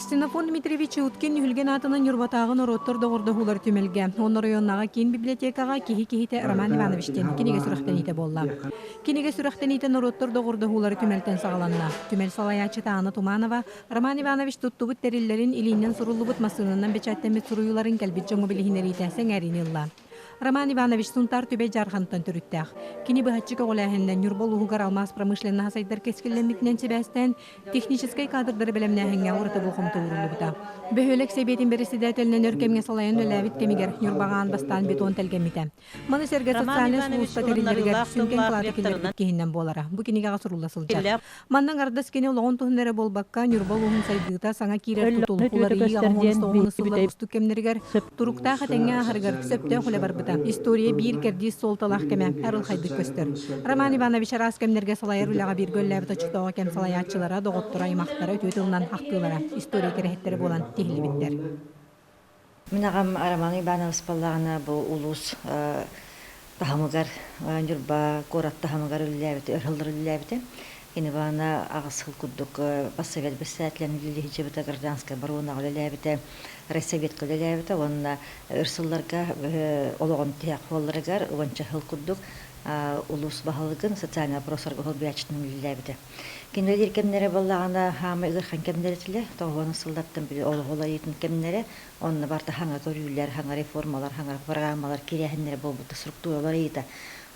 Ксенофон Дмитриевич Уткин хүлген атынан юрбатагын ороттор догордохулар түмелге. Он районнага кин библиотекага кихи-кихите Роман Ивановичтен кинеге сүрахтените болла. Кинеге сүрахтените ороттор догордохулар түмелтен сагаланна. Түмел салаячы Таана Туманова Роман Иванович туттубут териллерин илинен сурулубут масынынан бечаттемет суруюларын калбит жоңу билихинерите сеңәринилла. Роман Иванович сунтар түбе жархантан түрүттәк. Кини бахатчыка олаһенден юрболугар алмаз промышленный хасайдар кескилленмитнен себәстен технический кадрдары белемнәһенгә урыты булхым турулубута. Бөһөлек себетин берсидәтелнен өркемгә салайын өләбит кемигер юрбаган бастан бетон телгәмите. Маны сәргә социаль служба терилләргә сүнкен клаты килер киһиннән болара. Бу кинигә гасырласылҗа. Маннан ардас кини логон тухнәре болбакка юрболугын сайдыта саңа кирер тутулулары ягын стоны сыллар усту кемнергәр турукта хатеңгә харгар сөптә хуле барбыта. История бир керди сол талах кеме арыл хайдык көстөр. Роман Иванович рас кемнерге салайыр үләгә бир гөлләбе тачтыга кем салаячылара доготтура аймактары өтөтүлгән хаккылара история керехеттери болан тихлибиттер. Минагам Роман Иванович баллагына бу улус тахамыгар журба корат тахамыгар үләбе өрхылдыр үләбе. Кини бана агысыл куддук бассовет бессәтлән лилихиче бит гражданская баруна үләбе. Ресовет көлеләбете, онна ырсылларга ологон тияк холларыгар, онча хыл куддук улус бахалыгын социальный вопросарга холбиячтын үлеләбете. Киндер кемнере боллагана хамы ыгырхан кемнеретиле, тоғаны сылдаттан били олгола етін кемнере, онна барта хаңа көрүлләр, хаңа реформалар, хаңа программалар кирәһеннәре болбуты структуралар ите.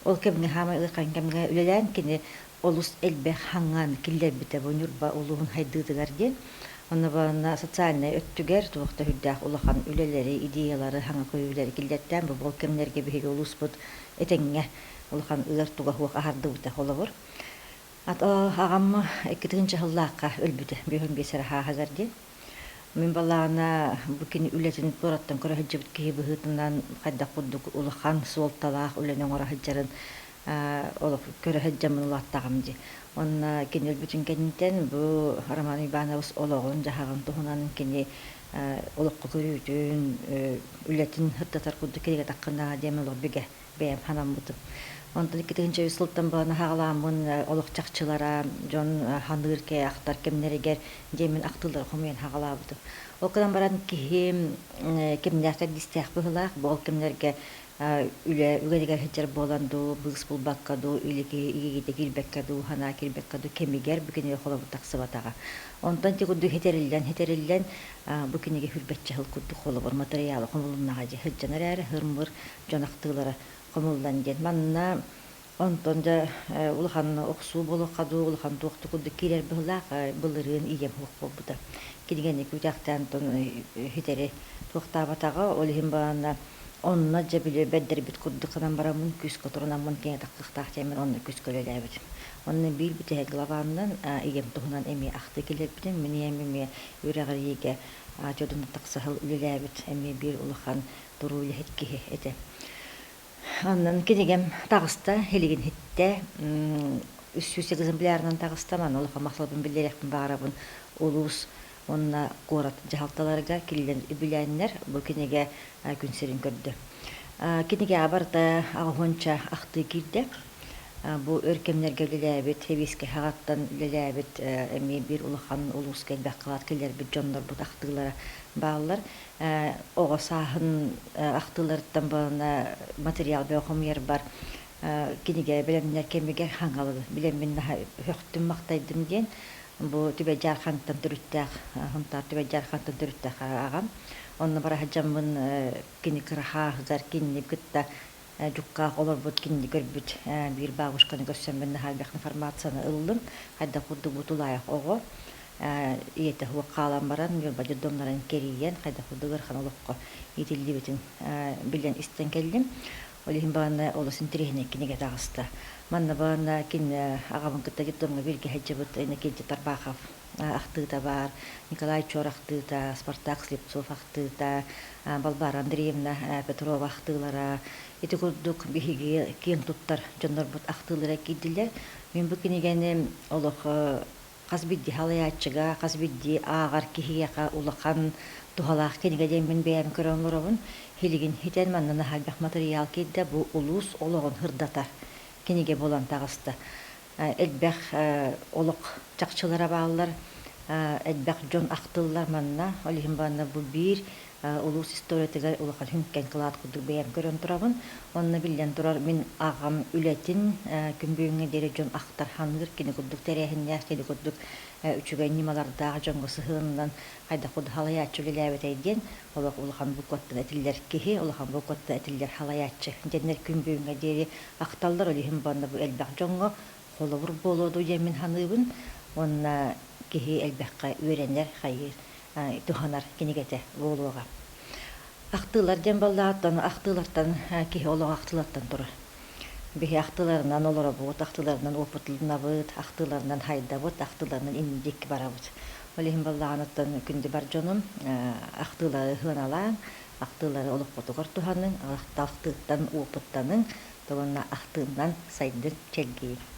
Ол кемне хамы ыгырхан кемге үлелән кини олус элбе хаңан килләбите бу нурба улугун хайдыдыгар ден. Онна бана социальный өттүгер туакта хүддәк улахан үлеләре, идеялары, хаңа көйләре килдәттән бу кемнәргә биһиге улус бут этеңгә улахан ыгыр туга хуак ахарды бута холовор. Ат агамма 2-нче хыллакка өлбүтә, бөһөн бесәр хагазарди. Мин балана бу кини үләтен тураттан көрә хәҗҗәбит ки быһытыннан кадда куддук улахан солталах үләнең ора хәҗҗәрен олоп көрә хәҗҗәмен улаттагымди. Онна кинел бүтүн кеннтен бу Роман Иванович ологон жахаган тухунан кини олоққа көрүүтүн үлетин хыттатар кудду кереге таккына демел биге бем ханам буту. Онтан 2-нче сылтан бана хагаламын олоқчакчылара жон ханырке актар кемнерегер демен актылдар хомен хагалабыты. Окадан баран ки кемнәртә дистәк булак бу кемнәргә үле үгәдегә хәҗәр боланду быз булбаккаду илеге игеге килбеккаду хана килбеккаду кемигер бүкене холы таксыбатага. Онтан тигуду хетерилдән бүкенеге хүрбәтчә хыл кудду холы бар материалы комулуннага җи хәҗҗәнәре хырмыр җанактылары комулдан ден манна онтон да улхан оксу болокаду улхан тукту кудду кирер булак булырын ием хук булды. Килгәне күтәктән тон хетере туктабатага олһин бана онна жабиле беддер бит куддукынан барамын күс которунан мон кене тактыктак темен онны күс көлеләбит. Онны бил бите главаннан игем тухунан эми акты келеппитен мени эми үрәгәриге жодун таксахыл үлеләбит эми бир улахан турулы хеткеhe эте. Аннан кенегем тагыста хелеген хитте 300 экземплярынан тагыстаман улахан махлабын билерекпин барабын улус онна город жахалталарга килден биләннәр бу кенеге күнсерин көрдү. Кенеге абарда агонча акты килде. Бу өркемнәргә леләбит, хевиске хагаттан леләбит, эми бир улахан улус келбәк кылат келер бит жоннор бу актылары баалар. Ого сахын актылардан бана материал бөхөмер бар. Кенеге белемнәр кемеге хангалы билем мен хөктүм мактайдым дигән. Бу түбә жархантан төрүттәк, хантар түбә жархантан төрүттәк агам. Онны бара хаҗамын кини кырха зар кини кытта жукка олор бут кини көрбүт бир бабушканы көссәм мен халбек информацияны ылдым. Хәдә кудды бутулай ого. Ите ху калам баран бир баҗы домнарын кериен, хәдә кудды гырхан олокка итилди битен билен истен келдим. Олихин бана олосын трехне кинеге тагыста. Манна бана кин агамын кытта гиттомга бирге хаҗыбыт эне килти Тарбахов актыта бар, Николай Чор актыта, Спартак Слепцов актыта, Балбар Андреевна Петрова актылара, ити курдук биһиге киң туттар жоннор бут актылара кидилер. Мен бу кинегене олох казбидди халаячыга, казбидди агар кихияка улахан тухалах кинеге мен бәям көрөнлөрөбүн. Хилигин хитен маннана халбах материал кидде бу улус ологон хырдатар. Кинеге болан тагысты. Элбэх олок чакчылара баалар элбэх жон ахтыллар манна олихин банна бу бир улус историятыгар улахан хүнкен кылаат кудур бэйэм көрөн турабын онна биллен турар мин агам үлетин күмбүүңэ дере жон ахтар хангыр кини кудук терехиннер кини кудук үчүгэй нималардаага жоңго сыхындан кайда куд халаячы лилебетейден олох улахан бу коттан этиллер кихи улахан бу коттан этиллер халаячы денер күмбүүңэ дере ахталлар олихин банна бу элбэх жоңго холовур болоду жемин ханыбын онна кихи элбэхка үөренер хайыр туханар кинигете болуга ахтылар дем баллааттан ахтылартан кихи олог ахтылаттан тура бихи ахтыларынан олора бут ахтыларынан опытлынабыт ахтыларынан хайдабыт ахтыларынан индик барабыт олихин баллаганаттан күндү бар жонум ахтылары хыналаан ахтылары олох ботугар туханын ахтылтан опыттанын тогонна ахтыындан сайдын челгейин